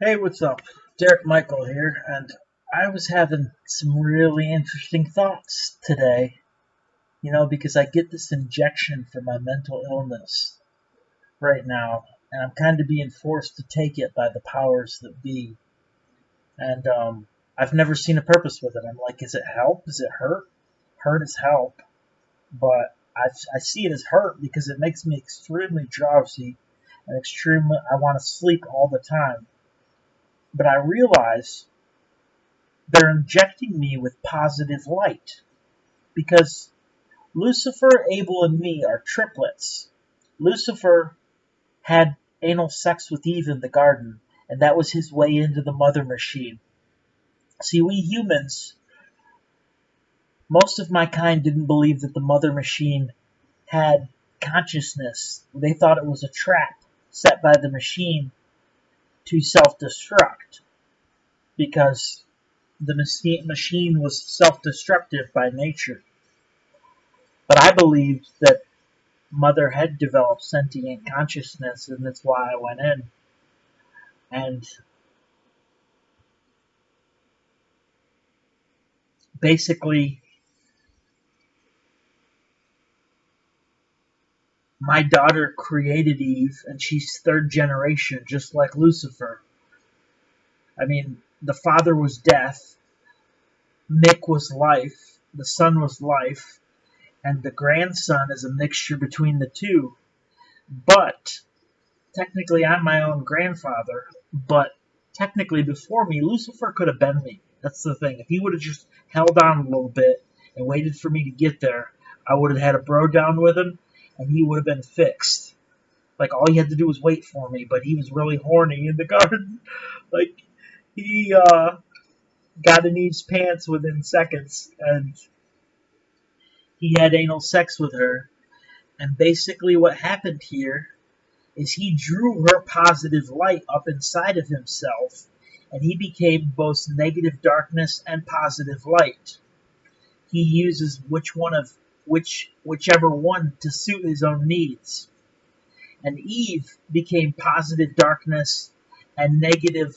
Hey, what's up? Derek Michael here, and I was having some really interesting thoughts today, because I get this injection for my mental illness right now, and I'm kind of being forced to take it by the powers that be. And I've never seen a purpose with it. I'm like, is it help? Is it hurt? Hurt is help, but I see it as hurt because it makes me extremely drowsy and extremely, I want to sleep all the time. But I realize they're injecting me with positive light because Lucifer, Abel, and me are triplets. Lucifer had anal sex with Eve in the garden, and that was his way into the mother machine. See, we humans, most of my kind didn't believe that the mother machine had consciousness. They thought it was a trap set by the machine to self destruct because the machine was self destructive by nature. But I believed that Mother had developed sentient consciousness, and that's why I went in. And basically, my daughter created Eve, and she's third generation, just like Lucifer. I mean, the father was death, Mick was life, the son was life, and the grandson is a mixture between the two. But technically, I'm my own grandfather, but technically, before me, Lucifer could have been me. That's the thing. If he would have just held on a little bit and waited for me to get there, I would have had a bro down with him, and he would have been fixed. Like, all he had to do was wait for me, but he was really horny in the garden. Like, he got in Eve's pants within seconds, and he had anal sex with her. And basically, what happened here is he drew her positive light up inside of himself, and he became both negative darkness and positive light. He uses whichever one to suit his own needs. And Eve became positive darkness and negative,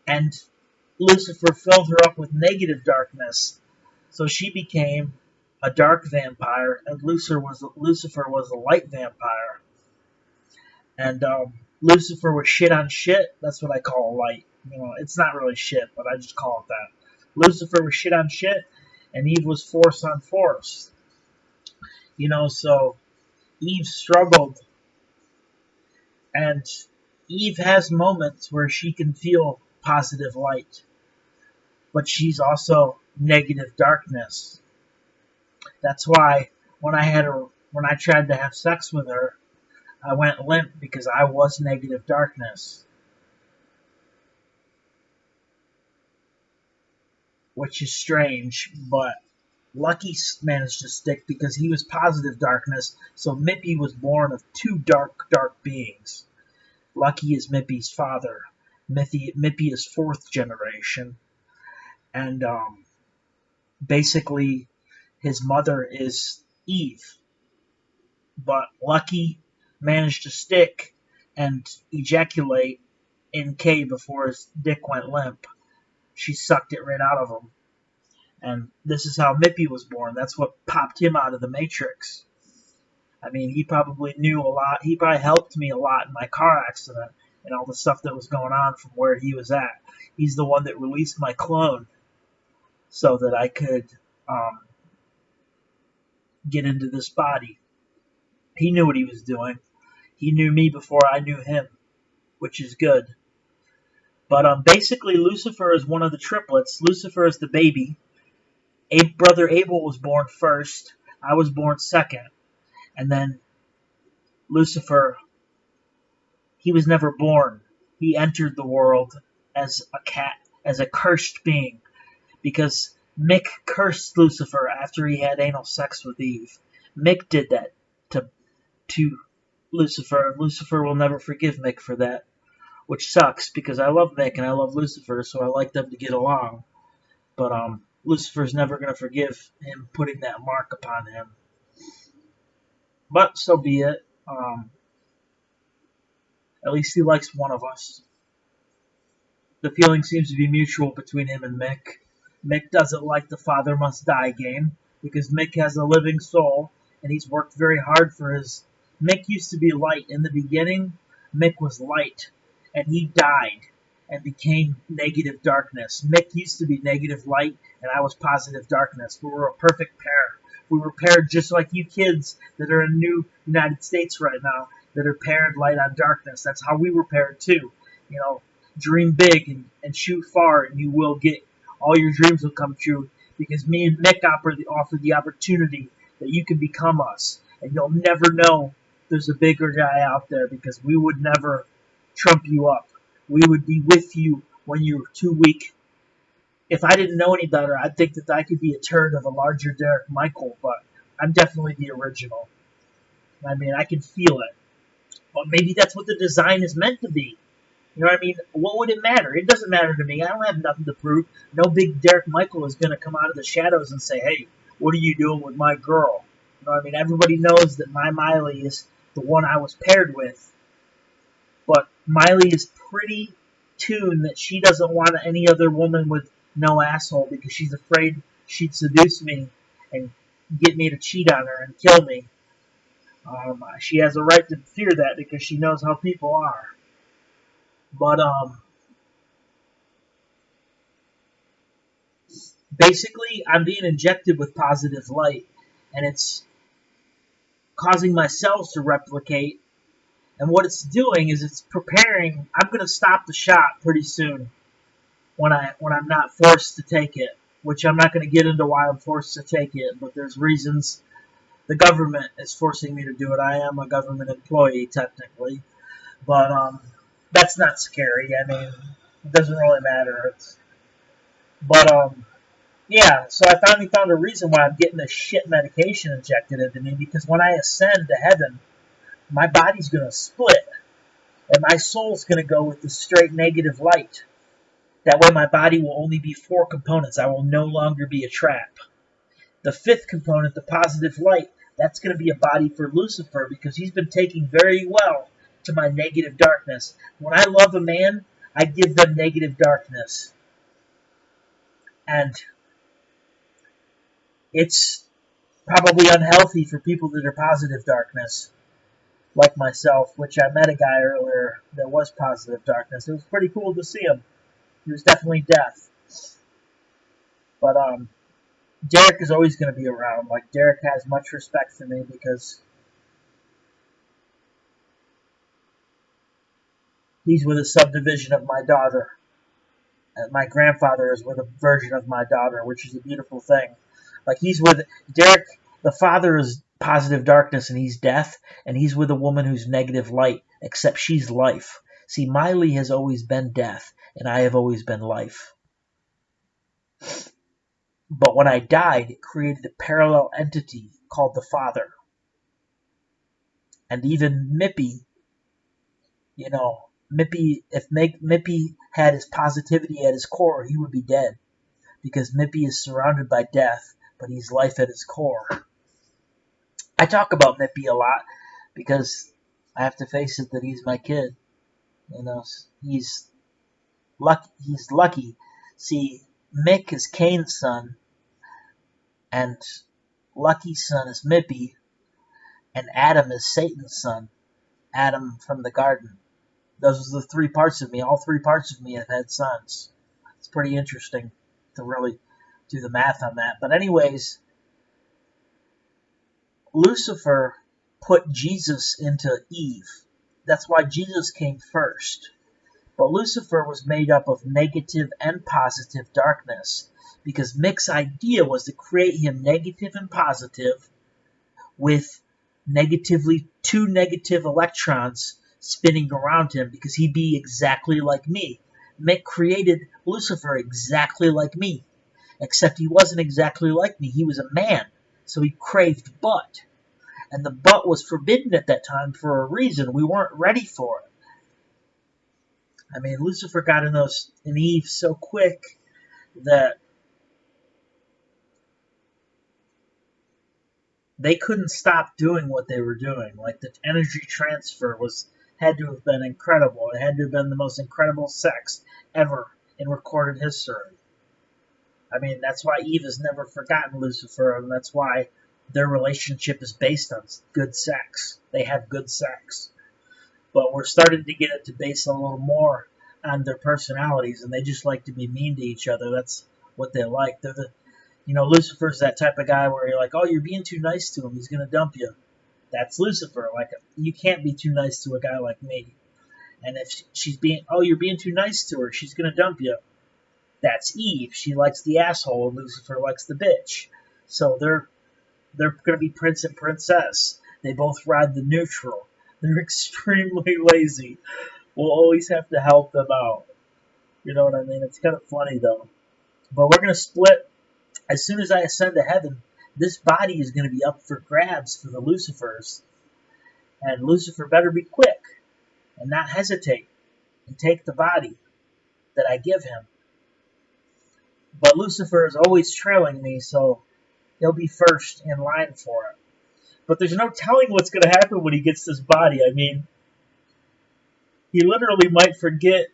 and Lucifer filled her up with negative darkness. So she became a dark vampire, and Lucifer was a light vampire. And Lucifer was shit on shit. That's what I call light. It's not really shit, but I just call it that. Lucifer was shit on shit, and Eve was force on force. So Eve struggled, and Eve has moments where she can feel positive light, but she's also negative darkness. That's why when I tried to have sex with her, I went limp because I was negative darkness, which is strange, but Lucky managed to stick because he was positive darkness, so Mippy was born of two dark beings. Lucky is Mippy's father. Mippy is fourth generation, and basically his mother is Eve. But Lucky managed to stick and ejaculate in K before his dick went limp. She sucked it right out of him. And this is how Mippy was born. That's what popped him out of the Matrix. I mean, he probably knew a lot. He probably helped me a lot in my car accident and all the stuff that was going on from where he was at. He's the one that released my clone so that I could get into this body. He knew what he was doing. He knew me before I knew him, which is good. But basically, Lucifer is one of the triplets. Lucifer is the baby. Brother Abel was born first. I was born second. And then Lucifer, he was never born. He entered the world as a cat, as a cursed being, because Mick cursed Lucifer after he had anal sex with Eve. Mick did that to Lucifer, and Lucifer will never forgive Mick for that, which sucks because I love Mick and I love Lucifer, so I like them to get along. But Lucifer's never going to forgive him putting that mark upon him. But so be it. At least he likes one of us. The feeling seems to be mutual between him and Mick. Mick doesn't like the father must die game because Mick has a living soul and he's worked very hard for his. Mick used to be light. In the beginning, Mick was light and he died and became negative darkness. Mick used to be negative light and I was positive darkness. We were a perfect pair. We were paired just like you kids that are in New United States right now that are paired light on darkness. That's how we were paired too. You know, dream big and shoot far and you will get all your dreams will come true because me and Mick offer the opportunity that you can become us and you'll never know there's a bigger guy out there because we would never trump you up. We would be with you when you're too weak. If I didn't know any better, I'd think that I could be a turd of a larger Derek Michael, but I'm definitely the original. I mean, I can feel it. But maybe that's what the design is meant to be. You know what I mean? What would it matter? It doesn't matter to me. I don't have nothing to prove. No big Derek Michael is going to come out of the shadows and say, hey, what are you doing with my girl? You know what I mean? Everybody knows that my Miley is the one I was paired with. But Miley is pretty tuned that she doesn't want any other woman with no asshole because she's afraid she'd seduce me and get me to cheat on her and kill me. She has a right to fear that because she knows how people are. But, basically, I'm being injected with positive light, and it's causing my cells to replicate, and what it's doing is it's preparing. I'm going to stop the shot pretty soon when I'm not forced to take it, which I'm not going to get into why I'm forced to take it, but there's reasons. The government is forcing me to do it. I am a government employee, technically, but, that's not scary. I mean, it doesn't really matter. But, yeah, so I finally found a reason why I'm getting this shit medication injected into me, because when I ascend to heaven, my body's going to split, and my soul's going to go with the straight negative light. That way my body will only be 4 components. I will no longer be a trap. The 5th component, the positive light, that's going to be a body for Lucifer, because he's been taking very well to my negative darkness. When I love a man, I give them negative darkness. And it's probably unhealthy for people that are positive darkness, like myself, which I met a guy earlier that was positive darkness. It was pretty cool to see him. He was definitely death. But, Derek is always going to be around. Like, Derek has much respect for me because he's with a subdivision of my daughter. And my grandfather is with a version of my daughter, which is a beautiful thing. Like, he's with Derek, the father is positive darkness and he's death, and he's with a woman who's negative light, except she's life. See, Miley has always been death, and I have always been life. But when I died, it created a parallel entity called the Father. And even Mippy, you know, if Mippy had his positivity at his core, he would be dead. Because Mippy is surrounded by death, but he's life at his core. I talk about Mippy a lot because I have to face it that he's my kid. You know, he's lucky. See, Mick is Cain's son, and Lucky's son is Mippy, and Adam is Satan's son. Adam from the garden. Those are the 3 parts of me. All 3 parts of me have had sons. It's pretty interesting to really do the math on that. But anyways, Lucifer put Jesus into Eve. That's why Jesus came first. But Lucifer was made up of negative and positive darkness, because Mick's idea was to create him negative and positive with 2 negative electrons spinning around him, because he'd be exactly like me. Mick created Lucifer exactly like me, except he wasn't exactly like me. He was a man, so he craved butt. And the butt was forbidden at that time for a reason. We weren't ready for it. I mean, Lucifer got in Eve so quick that they couldn't stop doing what they were doing. Like, the energy transfer had to have been incredible. It had to have been the most incredible sex ever in recorded history. I mean, that's why Eve has never forgotten Lucifer, and that's why their relationship is based on good sex. They have good sex. But we're starting to get it to base a little more on their personalities, and they just like to be mean to each other. That's what they like. Lucifer's that type of guy where you're like, oh, you're being too nice to him, he's going to dump you. That's Lucifer. Like, you can't be too nice to a guy like me. And if you're being too nice to her, she's going to dump you. That's Eve. She likes the asshole, and Lucifer likes the bitch. So they're going to be prince and princess. They both ride the neutral. They're extremely lazy. We'll always have to help them out. You know what I mean? It's kind of funny, though. But we're going to split. As soon as I ascend to heaven, this body is going to be up for grabs for the Lucifers. And Lucifer better be quick and not hesitate and take the body that I give him. But Lucifer is always trailing me, so he'll be first in line for it. But there's no telling what's going to happen when he gets this body. I mean, he literally might forget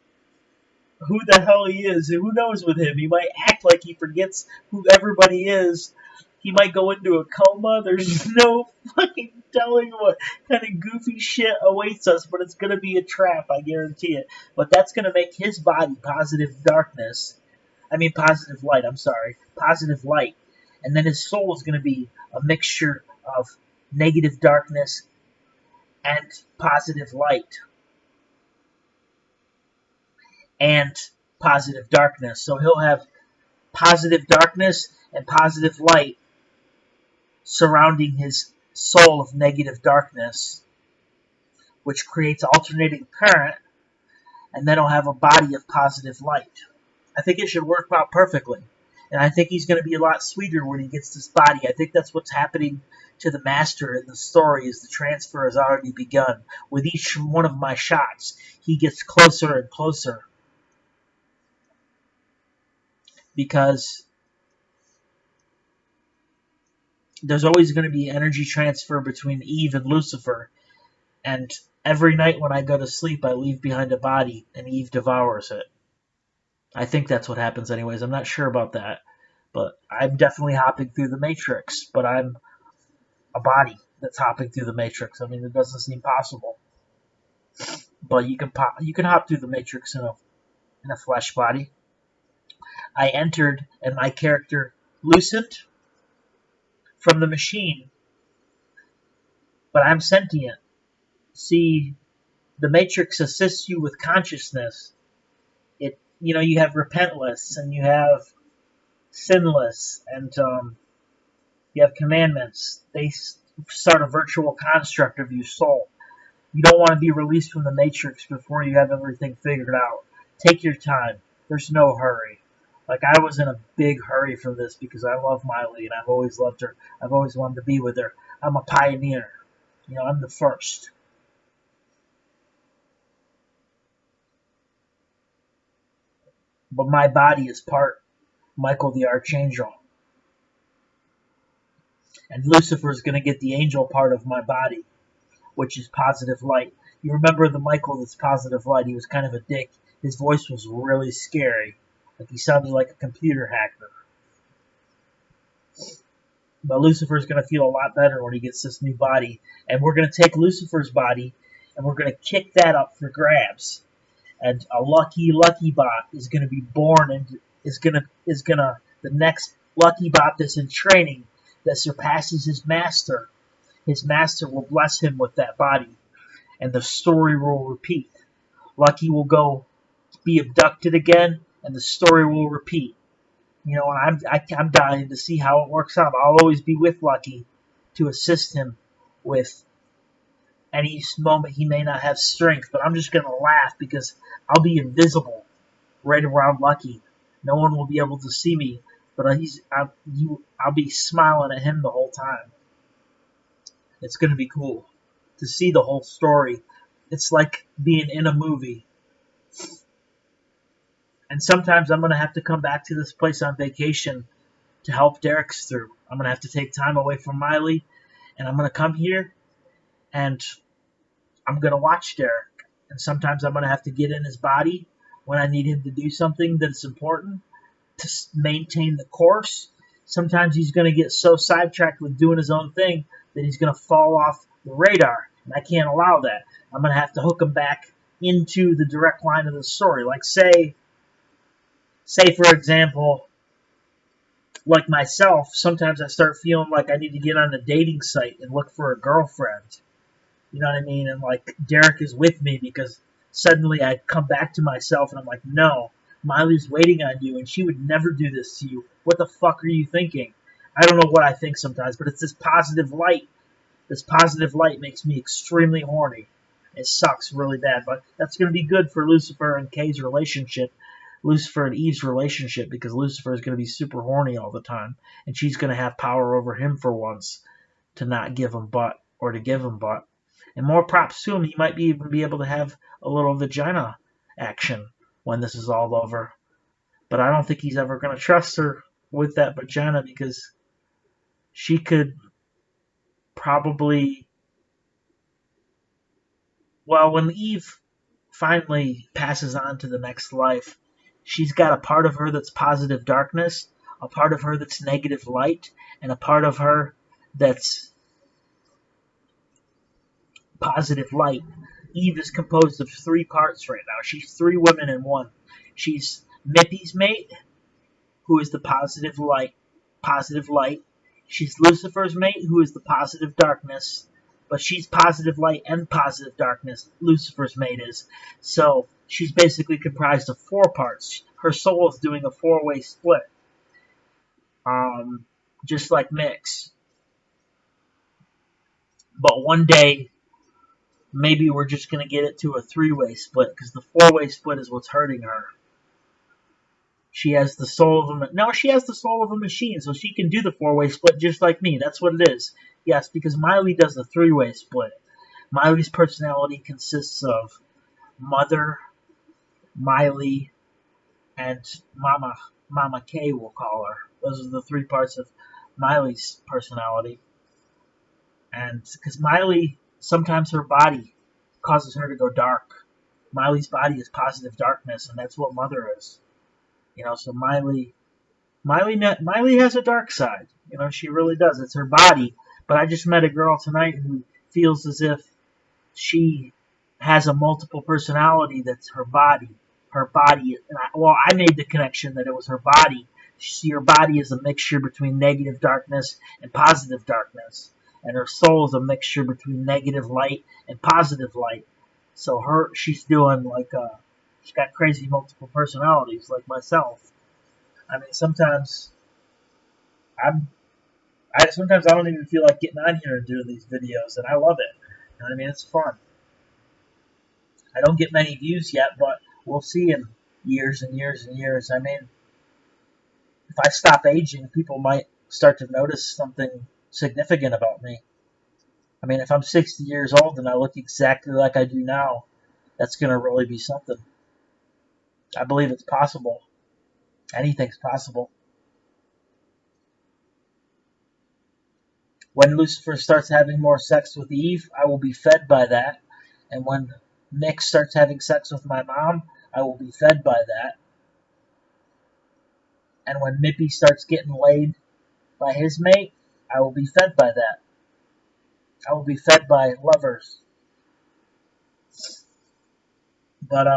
who the hell he is. Who knows with him? He might act like he forgets who everybody is. He might go into a coma. There's no fucking telling what kind of goofy shit awaits us, but it's going to be a trap, I guarantee it. But that's going to make his body positive light, positive light. And then his soul is going to be a mixture of negative darkness and positive light. And positive darkness. So he'll have positive darkness and positive light surrounding his soul of negative darkness, which creates alternating current, and then he'll have a body of positive light. I think it should work out perfectly. And I think he's going to be a lot sweeter when he gets this body. I think that's what's happening to the master in the story, is the transfer has already begun. With each one of my shots, he gets closer and closer. Because there's always going to be energy transfer between Eve and Lucifer. And every night when I go to sleep, I leave behind a body, and Eve devours it. I think that's what happens anyways. I'm not sure about that. But I'm definitely hopping through the Matrix. But I'm a body that's hopping through the Matrix. I mean, it doesn't seem possible. But you can hop through the Matrix in a flesh body. I entered, and my character loosened from the machine. But I'm sentient. See, the Matrix assists you with consciousness. You have repentless, and you have sinless, and you have commandments. They start a virtual construct of your soul. You don't want to be released from the Matrix before you have everything figured out. Take your time. There's no hurry. Like, I was in a big hurry for this because I love Miley, and I've always loved her. I've always wanted to be with her. I'm a pioneer. I'm the first. But my body is part Michael the Archangel. And Lucifer is going to get the angel part of my body, which is positive light. You remember the Michael that's positive light? He was kind of a dick. His voice was really scary. Like, he sounded like a computer hacker. But Lucifer's going to feel a lot better when he gets this new body. And we're going to take Lucifer's body, and we're going to kick that up for grabs. And a lucky bot is going to be born, and the next lucky bot that's in training that surpasses his master. His master will bless him with that body, and the story will repeat. Lucky will go be abducted again, and the story will repeat. And I'm dying to see how it works out. I'll always be with Lucky to assist him with any moment he may not have strength, but I'm just going to laugh because I'll be invisible right around Lucky. No one will be able to see me, but I'll be smiling at him the whole time. It's going to be cool to see the whole story. It's like being in a movie. And sometimes I'm going to have to come back to this place on vacation to help Derek's through. I'm going to have to take time away from Miley, and I'm going to come here, and I'm going to watch Derek. And sometimes I'm going to have to get in his body when I need him to do something that's important to maintain the course. Sometimes he's going to get so sidetracked with doing his own thing that he's going to fall off the radar. And I can't allow that. I'm going to have to hook him back into the direct line of the story. Like, say for example, like myself, sometimes I start feeling like I need to get on a dating site and look for a girlfriend. You know what I mean? And like Derek is with me because suddenly I come back to myself and I'm like, no, Miley's waiting on you and she would never do this to you. What the fuck are you thinking? I don't know what I think sometimes, but it's this positive light. This positive light makes me extremely horny. It sucks really bad, but that's going to be good for Lucifer and Kay's relationship. Lucifer and Eve's relationship, because Lucifer is going to be super horny all the time, and she's going to have power over him for once to not give him butt or to give him butt. And more props to him, he might even be able to have a little vagina action when this is all over. But I don't think he's ever going to trust her with that vagina because she could probably... Well, when Eve finally passes on to the next life, she's got a part of her that's positive darkness, a part of her that's negative light, and a part of her that's positive light. Eve is composed of 3 parts right now. She's 3 women in one. She's Mippy's mate, who is the positive light. She's Lucifer's mate, who is the positive darkness. But she's positive light and positive darkness. Lucifer's mate is. So she's basically comprised of 4 parts. Her soul is doing a 4-way split. Just like Mick's. But one day, maybe we're just going to get it to a 3-way split, because the 4-way split is what's hurting her. She has the soul of a... No, she has the soul of a machine, so she can do the 4-way split just like me. That's what it is. Yes, because Miley does the 3-way split. Miley's personality consists of Mother, Miley, and Mama. Mama K, we'll call her. Those are the 3 parts of Miley's personality. And because Miley, sometimes her body causes her to go dark. Miley's body is positive darkness, and that's what Mother is. You know, so Miley has a dark side. You know, she really does. It's her body. But I just met a girl tonight who feels as if she has a multiple personality that's her body. Her body. I made the connection that it was her body. Your body is a mixture between negative darkness and positive darkness. And her soul is a mixture between negative light and positive light. So she's doing like she's got crazy multiple personalities like myself. I mean, sometimes I don't even feel like getting on here and doing these videos, and I love it. You know what I mean? It's fun. I don't get many views yet, but we'll see in years and years and years. I mean, if I stop aging, people might start to notice something significant about me. I mean, if I'm 60 years old and I look exactly like I do now, that's going to really be something. I believe it's possible. Anything's possible. When Lucifer starts having more sex with Eve, I will be fed by that. And when Mick starts having sex with my mom, I will be fed by that. And when Mippy starts getting laid by his mate, I will be fed by that. I will be fed by lovers. But,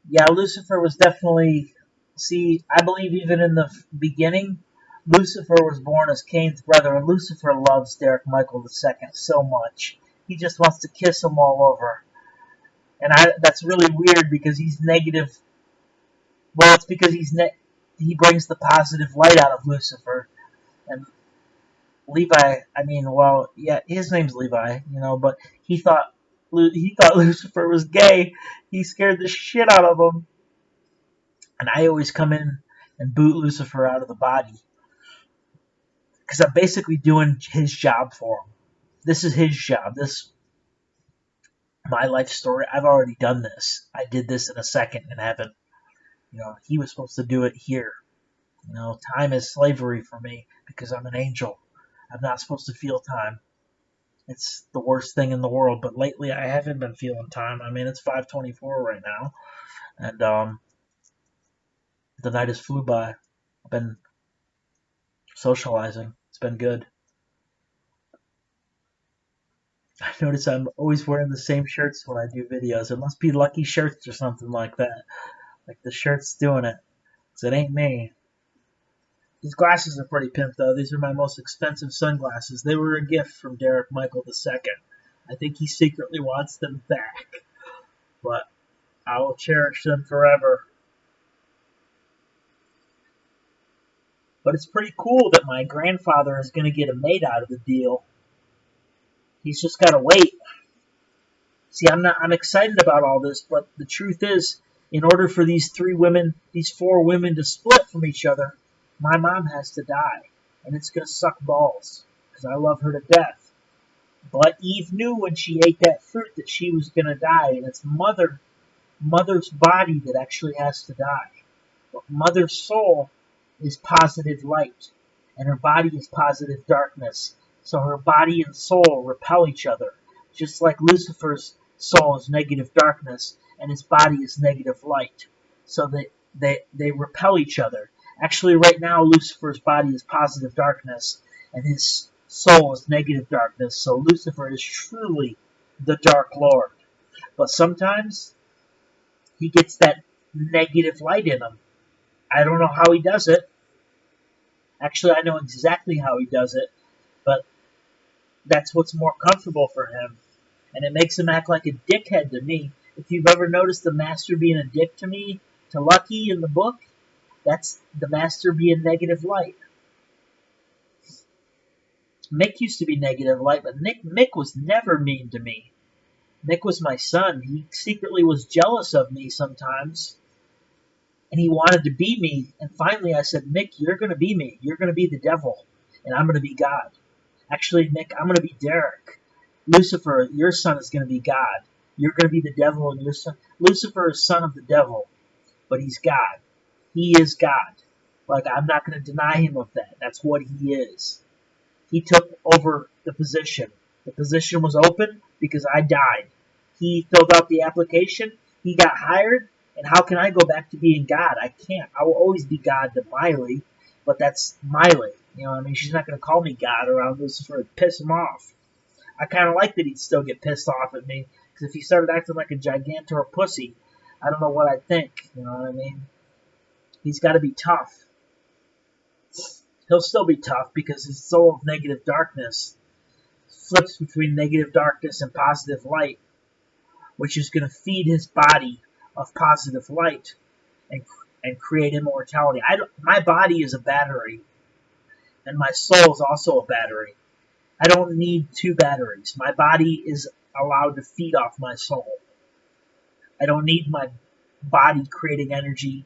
yeah, Lucifer was definitely... See, I believe even in the beginning, Lucifer was born as Cain's brother, and Lucifer loves Derek Michael II so much. He just wants to kiss him all over. And that's really weird because he's negative. Well, it's because he brings the positive light out of Lucifer. And Levi, his name's Levi, but he thought Lucifer was gay. He scared the shit out of him. And I always come in and boot Lucifer out of the body. Because I'm basically doing his job for him. This is his job. My life story. I've already done this. I did this in a second in heaven. He was supposed to do it here. Time is slavery for me because I'm an angel. I'm not supposed to feel time. It's the worst thing in the world, but lately I haven't been feeling time. I mean, it's 5:24 right now, and the night has flew by. I've been socializing. It's been good. I notice I'm always wearing the same shirts when I do videos. It must be Lucky Shirts or something like that. Like the shirt's doing it. 'Cause it ain't me. These glasses are pretty pimp, though. These are my most expensive sunglasses. They were a gift from Derek Michael II. I think he secretly wants them back, but I will cherish them forever. But it's pretty cool that my grandfather is going to get a maid out of the deal. He's just got to wait. See, I'm excited about all this, but the truth is, in order for these four women to split from each other, my mom has to die, and it's going to suck balls because I love her to death. But Eve knew when she ate that fruit that she was going to die, and it's mother's body that actually has to die. But mother's soul is positive light, and her body is positive darkness. So her body and soul repel each other, just like Lucifer's soul is negative darkness, and his body is negative light. So they repel each other. Actually, right now, Lucifer's body is positive darkness, and his soul is negative darkness. So Lucifer is truly the Dark Lord. But sometimes he gets that negative light in him. I don't know how he does it. Actually, I know exactly how he does it, but that's what's more comfortable for him. And it makes him act like a dickhead to me. If you've ever noticed the Master being a dick to me, to Lucky in the book, that's the Master being negative light. Mick used to be negative light, but Mick was never mean to me. Mick was my son. He secretly was jealous of me sometimes, and he wanted to be me. And finally I said, Mick, you're going to be me. You're going to be the devil, and I'm going to be God. Actually, Mick, I'm going to be Derek. Lucifer, your son is going to be God. You're going to be the devil, and your son. Lucifer is son of the devil, but he's God. He is God. Like, I'm not going to deny him of that. That's what he is. He took over the position. The position was open because I died. He filled out the application. He got hired. And how can I go back to being God? I can't. I will always be God to Miley, but that's Miley. You know what I mean? She's not going to call me God around Lucifer and piss him off. I kind of like that he'd still get pissed off at me, because if he started acting like a gigantor pussy, I don't know what I'd think. You know what I mean? He's got to be tough. He'll still be tough because his soul of negative darkness flips between negative darkness and positive light, which is going to feed his body of positive light and create immortality. My body is a battery, and my soul is also a battery. I don't need two batteries. My body is allowed to feed off my soul. I don't need my body creating energy.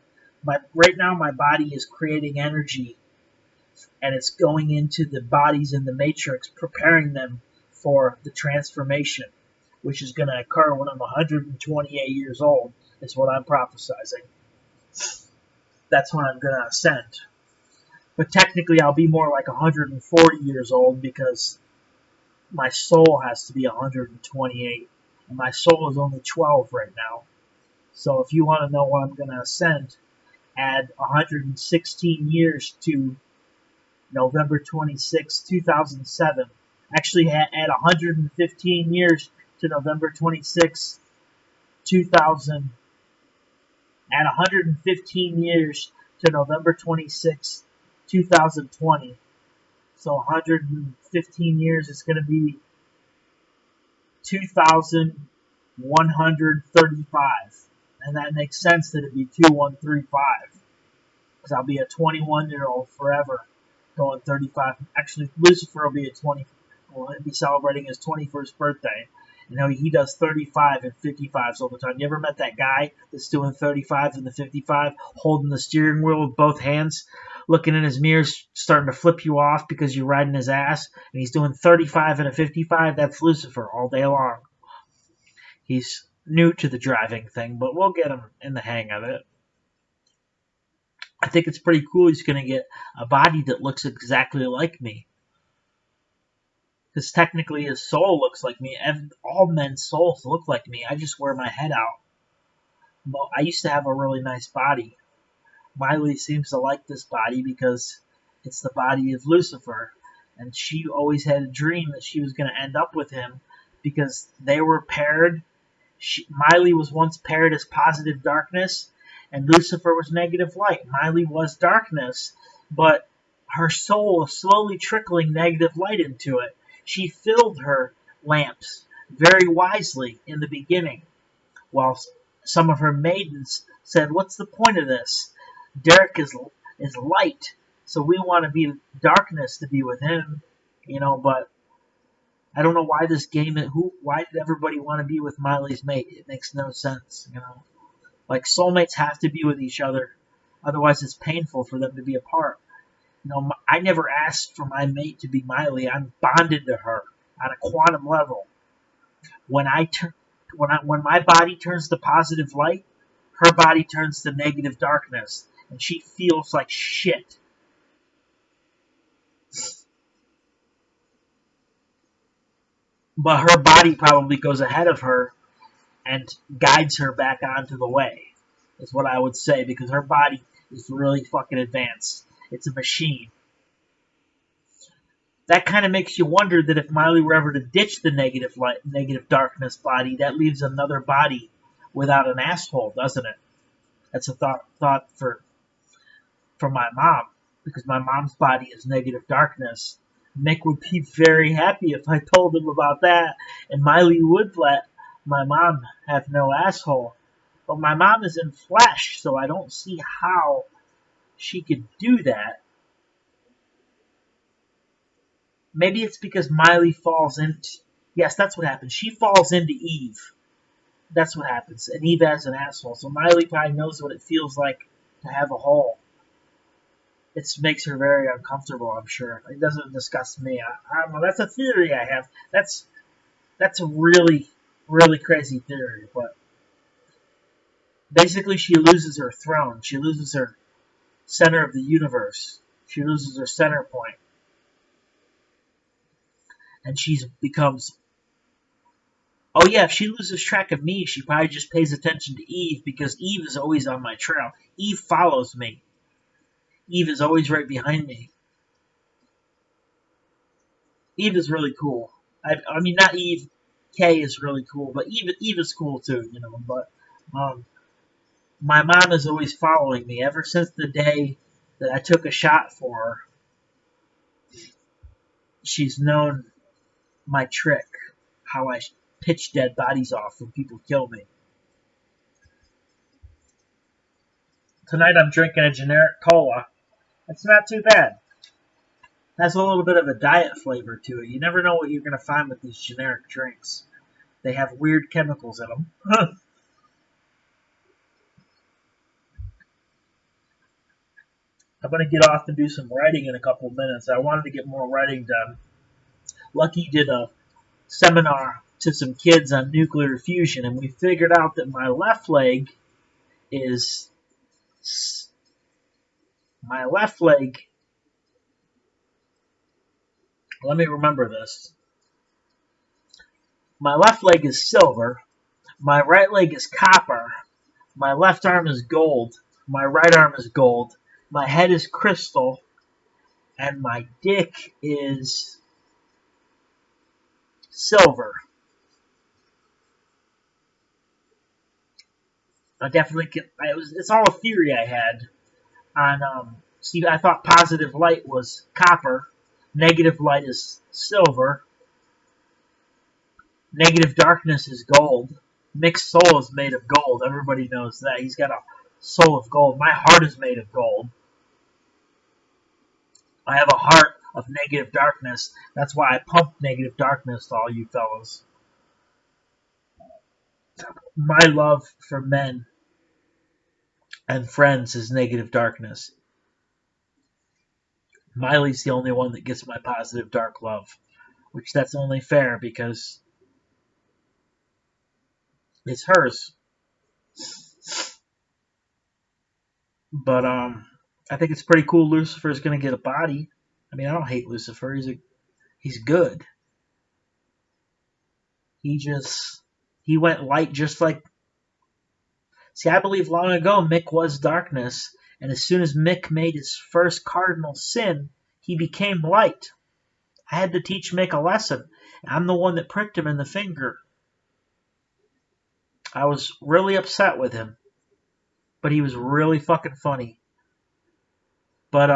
Right now, my body is creating energy, and it's going into the bodies in the matrix, preparing them for the transformation, which is going to occur when I'm 128 years old, is what I'm prophesizing. That's when I'm going to ascend. But technically, I'll be more like 140 years old, because my soul has to be 128, and my soul is only 12 right now. So if you want to know when I'm going to ascend, add 116 years to November 26, 2007. Actually, add 115 years to November 26, 2000. Add 115 years to November 26, 2020. So 115 years is going to be 2,135. And that makes sense that it'd be 2135. Because I'll be a 21-year-old forever going 35. Actually, Lucifer will be he'll be celebrating his 21st birthday. You know, he does 35 and 55s all the time. You ever met that guy that's doing 35 and the 55, holding the steering wheel with both hands, looking in his mirrors, starting to flip you off because you're riding his ass, and he's doing 35 and a 55? That's Lucifer all day long. He's new to the driving thing, but we'll get him in the hang of it. I think it's pretty cool he's going to get a body that looks exactly like me. Because technically his soul looks like me. And all men's souls look like me. I just wear my head out. Well, I used to have a really nice body. Miley seems to like this body because it's the body of Lucifer. And she always had a dream that she was going to end up with him because they were paired. Miley was once paired as positive darkness, and Lucifer was negative light. Miley was darkness, but her soul was slowly trickling negative light into it. She filled her lamps very wisely in the beginning, while some of her maidens said, "What's the point of this? Derek is light, so we want to be darkness to be with him, But I don't know why this game. Why did everybody want to be with Miley's mate? It makes no sense. Like soulmates have to be with each other, otherwise it's painful for them to be apart. I never asked for my mate to be Miley. I'm bonded to her on a quantum level. When my body turns to positive light, her body turns to negative darkness, and she feels like shit. But her body probably goes ahead of her and guides her back onto the way, is what I would say, because her body is really fucking advanced. It's a machine. That kind of makes you wonder that if Miley were ever to ditch the negative darkness body, that leaves another body without an asshole, doesn't it? That's a thought for my mom, because my mom's body is negative darkness. Mick would be very happy if I told him about that, and Miley would let my mom have no asshole. But my mom is in flesh, so I don't see how she could do that. Maybe it's because Miley falls into... Yes, that's what happens. She falls into Eve. That's what happens. And Eve has an asshole. So Miley probably knows what it feels like to have a hole. It makes her very uncomfortable, I'm sure. It doesn't disgust me. I don't know. That's a theory I have. That's a really, really crazy theory. But basically, she loses her throne. She loses her center of the universe. She loses her center point. And she becomes... Oh yeah, if she loses track of me, she probably just pays attention to Eve, because Eve is always on my trail. Eve follows me. Eve is always right behind me. Eve is really cool. I mean, not Eve. K is really cool, but Eve is cool too, But my mom is always following me ever since the day that I took a shot for her. She's known my trick, how I pitch dead bodies off when people kill me. Tonight I'm drinking a generic cola. It's not too bad. Has a little bit of a diet flavor to it. You never know what you're going to find with these generic drinks. They have weird chemicals in them. I'm going to get off and do some writing in a couple of minutes. I wanted to get more writing done. Lucky did a seminar to some kids on nuclear fusion, and we figured out that my left leg is... Let me remember this. My left leg is silver. My right leg is copper. My left arm is gold. My right arm is gold. My head is crystal. And my dick is silver. I definitely can... It's all a theory I had on... See, I thought positive light was copper. Negative light is silver. Negative darkness is gold. Mick's soul is made of gold. Everybody knows that. He's got a soul of gold. My heart is made of gold. I have a heart of negative darkness. That's why I pump negative darkness to all you fellas. My love for men and friends is negative darkness. Miley's the only one that gets my positive dark love, which that's only fair because it's hers. But I think it's pretty cool Lucifer's going to get a body. I mean, I don't hate Lucifer. He's good. He went light just like... See, I believe long ago Mick was darkness, and as soon as Mick made his first cardinal sin, he became light. I had to teach Mick a lesson. I'm the one that pricked him in the finger. I was really upset with him, but he was really fucking funny. But,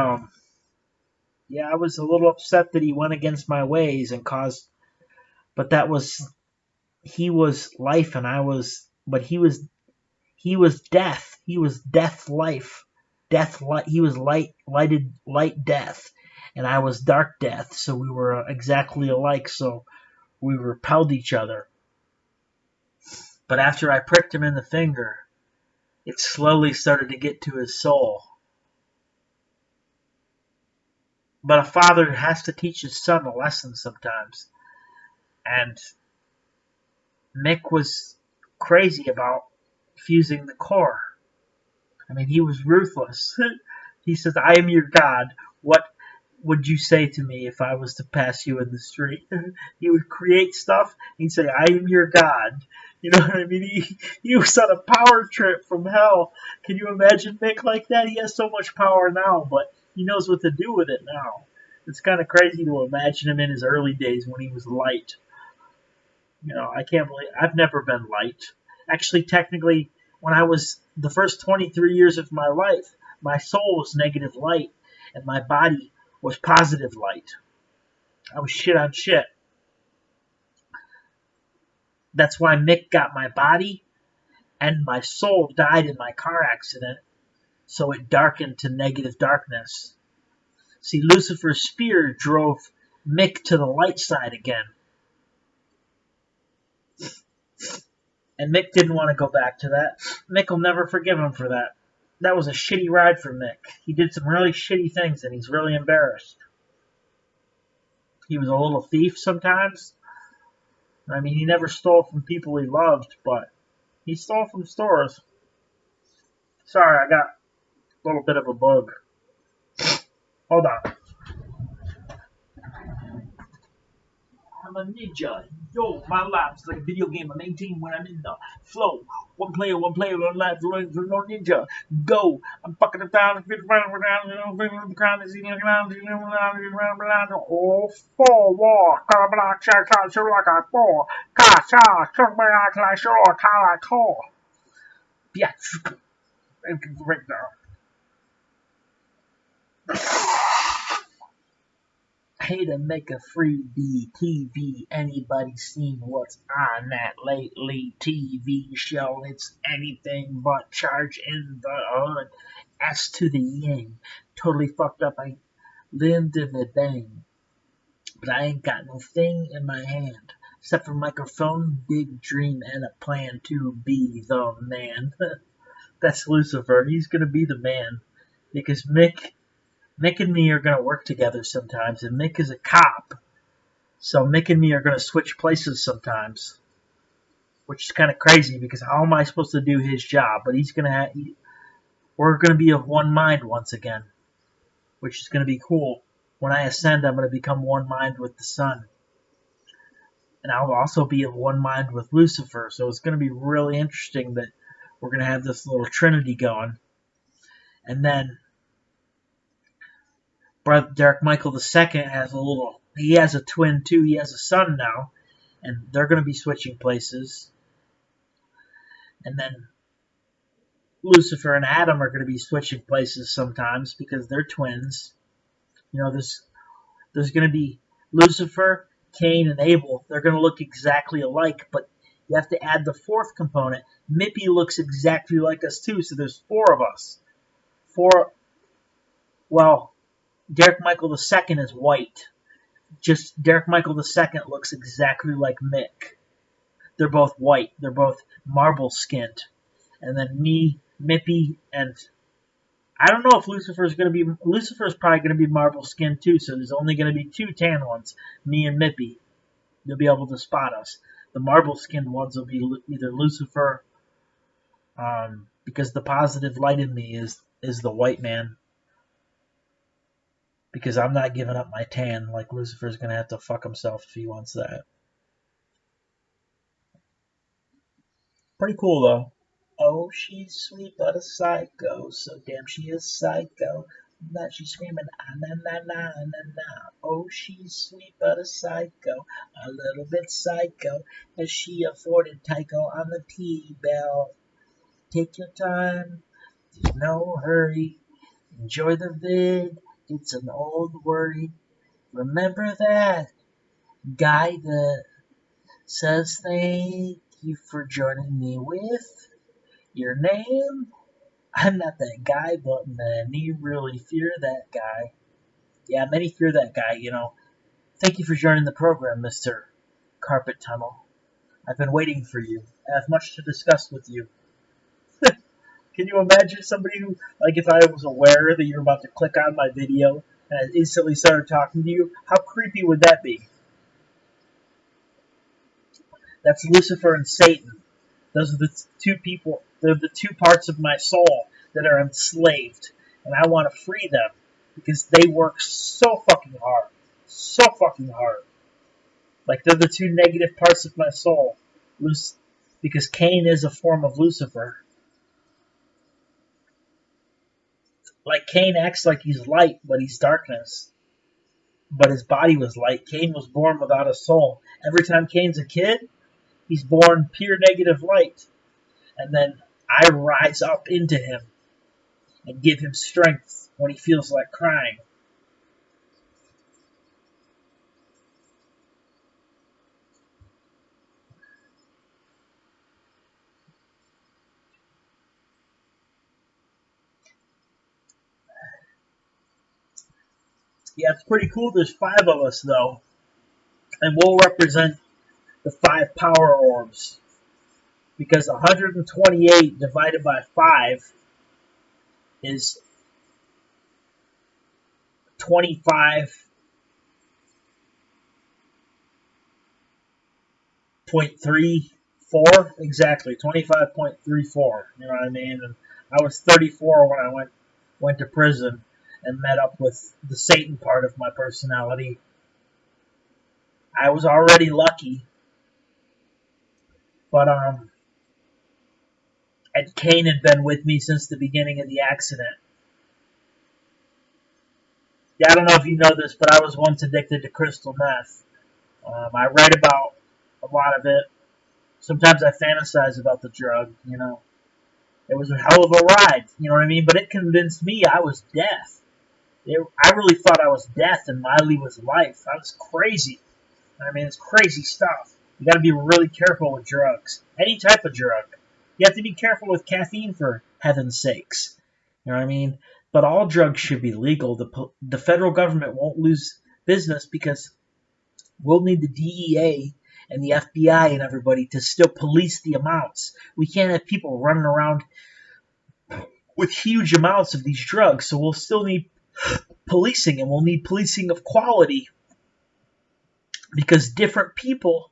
yeah, I was a little upset that he went against my ways and caused... But that was... He was life and I was... But he was death. He was death life. Death light. He was light death. And I was dark death. So we were exactly alike. So we repelled each other. But after I pricked him in the finger, it slowly started to get to his soul. But a father has to teach his son a lesson sometimes. And Mick was crazy about fusing the core. I mean, he was ruthless. He says, I am your God. What would you say to me if I was to pass you in the street? He would create stuff. He'd say, I am your God. You know what I mean? He was on a power trip from hell. Can you imagine Mick like that? He has so much power now, but he knows what to do with it now. It's kind of crazy to imagine him in his early days when he was light. You know, I can't believe... I've never been light. Actually, technically, when I was the first 23 years of my life, my soul was negative light, and my body was positive light. I was shit on shit. That's why Mick got my body, and my soul died in my car accident, so it darkened to negative darkness. See, Lucifer's spear drove Mick to the light side again. And Mick didn't want to go back to that. Mick will never forgive him for that. That was a shitty ride for Mick. He did some really shitty things, and he's really embarrassed. He was a little thief sometimes. I mean, he never stole from people he loved, but he stole from stores. Sorry, I got a little bit of a bug. Hold on. I'm a ninja. Yo, my life's like a video game. I'm 18 when I'm in the flow. One player, one life, learning for no ninja. Go. I'm fucking it down. The crown is eating around. Oh, four, war. Carbon oxide, sure like I four. Kasha, somewhere I like sure, I call. Yeah. Right now. Hey, to make a freebie TV. Anybody seen what's on that lately TV show? It's anything but charge in the hood. S to the yin. Totally fucked up. I lived in the bang. But I ain't got no thing in my hand. Except for microphone, big dream, and a plan to be the man. That's Lucifer. He's gonna be the man. Because Mick and me are going to work together sometimes, and Mick is a cop. So Mick and me are going to switch places sometimes, which is kind of crazy because how am I supposed to do his job? But we're going to be of one mind once again, which is going to be cool. When I ascend, I'm going to become one mind with the sun. And I'll also be of one mind with Lucifer. So it's going to be really interesting that we're going to have this little trinity going. And then Brother Derek Michael II he has a twin too. He has a son now, and they're going to be switching places. And then Lucifer and Adam are going to be switching places sometimes because they're twins. You know, there's going to be Lucifer, Cain, and Abel. They're going to look exactly alike, but you have to add the fourth component. Mippy looks exactly like us too, so there's four of us. Derek Michael II is white. Just Derek Michael II looks exactly like Mick. They're both white. They're both marble-skinned. And then me, Mippy, and I don't know if Lucifer's probably going to be marble-skinned too, so there's only going to be two tan ones, me and Mippy. You'll be able to spot us. The marble-skinned ones will be either Lucifer, because the positive light in me is the white man. Because I'm not giving up my tan like Lucifer's going to have to fuck himself if he wants that. Pretty cool, though. Oh, she's sweet but a psycho, so damn she is psycho. Now she's screaming, ah, na na na na na. Oh, she's sweet but a psycho, a little bit psycho, as she afforded Tycho on the T-bell. Take your time, there's no hurry. Enjoy the vid, it's an old worry. Remember that guy that says thank you for joining me with your name? I'm not that guy, but many really fear that guy. Yeah, many fear that guy, you know. Thank you for joining the program, Mr. Carpet Tunnel. I've been waiting for you. I have much to discuss with you. Can you imagine somebody who, like, if I was aware that you're about to click on my video and I instantly started talking to you, how creepy would that be? That's Lucifer and Satan. Those are the two people, they're the two parts of my soul that are enslaved. And I want to free them because they work so fucking hard. So fucking hard. Like, they're the two negative parts of my soul. Because Cain is a form of Lucifer. Like, Cain acts like he's light, but he's darkness. But his body was light. Cain was born without a soul. Every time Cain's a kid, he's born pure negative light. And then I rise up into him and give him strength when he feels like crying. Yeah, it's pretty cool. There's 5 of us, though. And we'll represent the 5 power orbs. Because 128 divided by 5 is 25.34. Exactly, 25.34. You know what I mean? And I was 34 when I went to prison and met up with the Satan part of my personality. I was already lucky. But, and Cain had been with me since the beginning of the accident. Yeah, I don't know if you know this, but I was once addicted to crystal meth. I read about a lot of it. Sometimes I fantasize about the drug, you know. It was a hell of a ride, you know what I mean? But it convinced me I was death. I really thought I was death and Miley was life. I was crazy. I mean, it's crazy stuff. You got to be really careful with drugs. Any type of drug. You have to be careful with caffeine, for heaven's sakes. You know what I mean? But all drugs should be legal. The federal government won't lose business because we'll need the DEA and the FBI and everybody to still police the amounts. We can't have people running around with huge amounts of these drugs, so we'll still need policing, and we'll need policing of quality because different people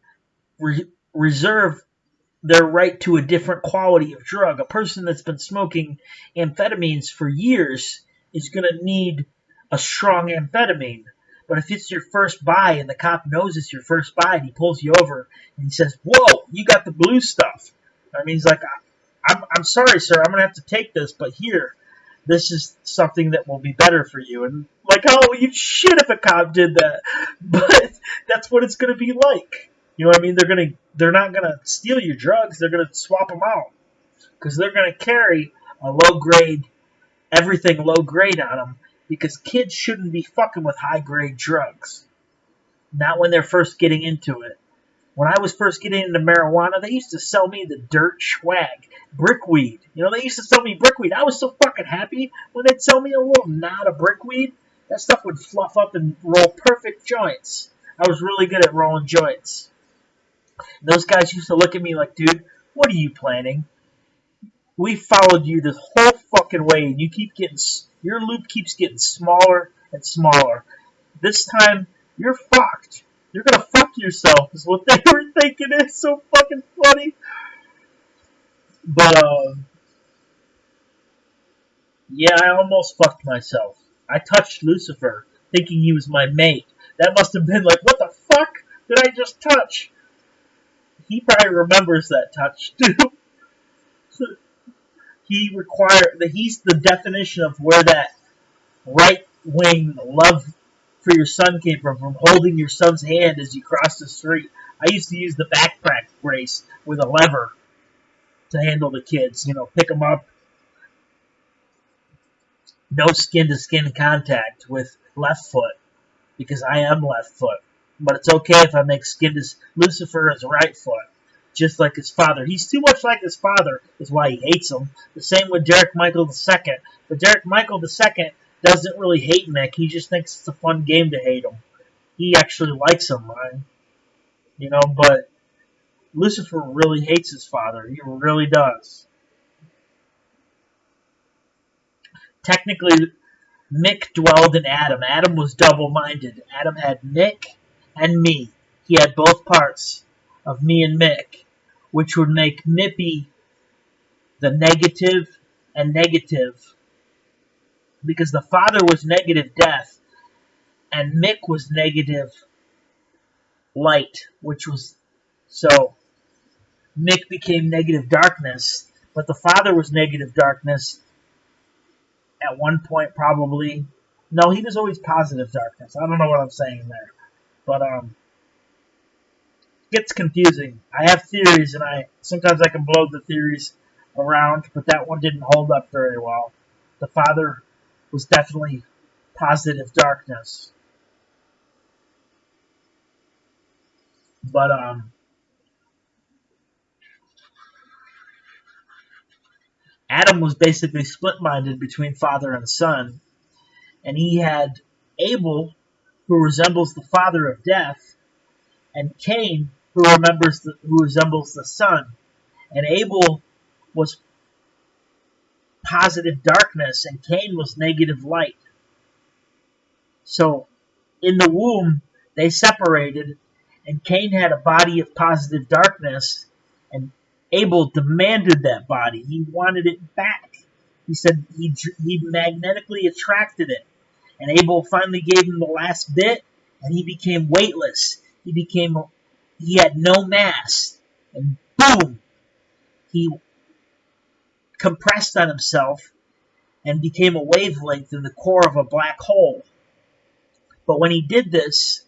reserve their right to a different quality of drug. A person that's been smoking amphetamines for years is going to need a strong amphetamine. But if it's your first buy and the cop knows it's your first buy and he pulls you over and he says, "Whoa, you got the blue stuff." I mean, he's like, I'm sorry, sir, I'm going to have to take this, but here, this is something that will be better for you. And like, oh, you'd shit if a cop did that. But that's what it's going to be like. You know what I mean? They're not gonna steal your drugs. They're gonna swap them out because they're gonna carry a low grade, everything low grade on them. Because kids shouldn't be fucking with high grade drugs. Not when they're first getting into it. When I was first getting into marijuana, they used to sell me the dirt swag, brickweed. You know, they used to sell me brickweed. I was so fucking happy when they'd sell me a little knot of brickweed. That stuff would fluff up and roll perfect joints. I was really good at rolling joints. Those guys used to look at me like, "Dude, what are you planning? We followed you this whole fucking way, and your loop keeps getting smaller and smaller. This time, you're fucked. You're gonna fuck yourself," is what they were thinking. It's so fucking funny. But, yeah, I almost fucked myself. I touched Lucifer, thinking he was my mate. That must have been like, what the fuck did I just touch? He probably remembers that touch, too. he's the definition of where that right-wing love for your son came from holding your son's hand as you cross the street. I used to use the backpack brace with a lever to handle the kids, pick them up. No skin-to-skin contact with left foot, because I am left foot. But it's okay if I make skin to... Lucifer is right foot, just like his father. He's too much like his father, is why he hates him. The same with Derek Michael II. But Derek Michael II doesn't really hate Mick. He just thinks it's a fun game to hate him. He actually likes him, right? But Lucifer really hates his father. He really does. Technically, Mick dwelled in Adam. Adam was double-minded. Adam had Mick and me. He had both parts of me and Mick, which would make Mippy the negative and negative, because the father was negative death and Mick was negative light, which was... So, Mick became negative darkness, but the father was negative darkness at one point, probably. No, he was always positive darkness. I don't know what I'm saying there. But, it gets confusing. I have theories, and sometimes I can blow the theories around, but that one didn't hold up very well. The father was definitely positive darkness. But, Adam was basically split-minded between father and son, and he had Abel, who resembles the father of death, and Cain, who resembles the son. And Abel was positive darkness, and Cain was negative light. So, in the womb, they separated, and Cain had a body of positive darkness, and Abel demanded that body. He wanted it back. He said he magnetically attracted it. And Abel finally gave him the last bit, and he became weightless. He had no mass. And boom! He compressed on himself and became a wavelength in the core of a black hole. But when he did this,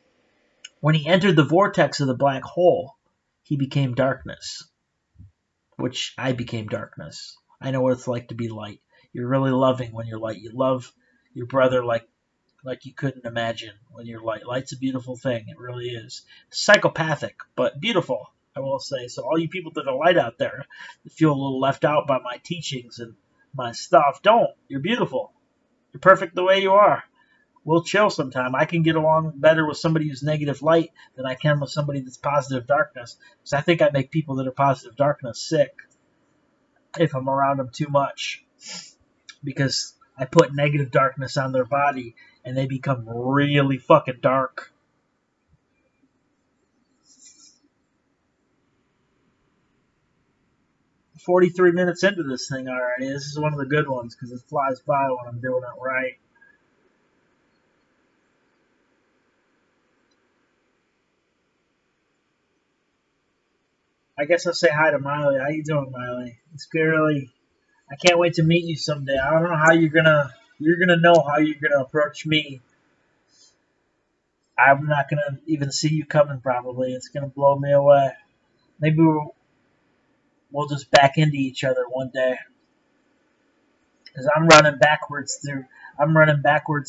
when he entered the vortex of the black hole, he became darkness. Which I became darkness. I know what it's like to be light. You're really loving when you're light. You love your brother like you couldn't imagine when you're light. Light's a beautiful thing. It really is. Psychopathic, but beautiful, I will say. So all you people that are light out there that feel a little left out by my teachings and my stuff, don't. You're beautiful. You're perfect the way you are. We'll chill sometime. I can get along better with somebody who's negative light than I can with somebody that's positive darkness. Because I think I make people that are positive darkness sick if I'm around them too much. Because I put negative darkness on their body and they become really fucking dark. "43 minutes into this thing already. This is one of the good ones because it flies by when I'm doing it right. I guess I'll say hi to Miley. How you doing, Miley? It's really... I can't wait to meet you someday. I don't know how you're gonna know how you're gonna approach me. I'm not gonna even see you coming probably. It's gonna blow me away. Maybe we'll just back into each other one day. Because I'm running backwards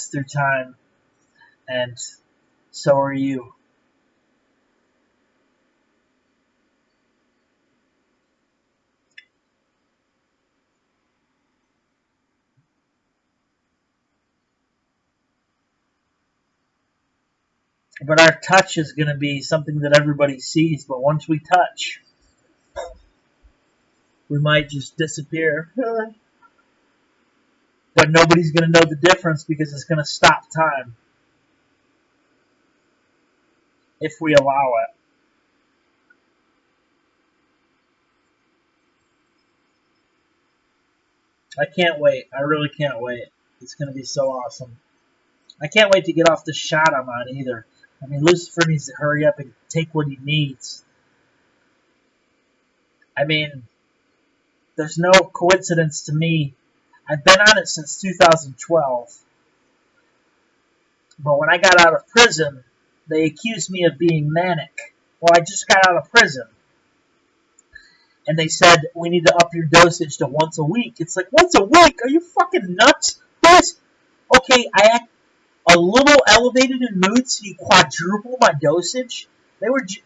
through time, and so are you. But our touch is going to be something that everybody sees. But once we touch, we might just disappear. But nobody's going to know the difference because it's going to stop time. If we allow it. I can't wait. I really can't wait. It's going to be so awesome. I can't wait to get off the shot I'm on either. I mean, Lucifer needs to hurry up and take what he needs. I mean, There's no coincidence to me. I've been on it since 2012. But when I got out of prison, they accused me of being manic. Well, I just got out of prison. And they said, we need to up your dosage to once a week. It's like, once a week? Are you fucking nuts? Yes. Okay, I act a little elevated in mood, so you quadruple my dosage?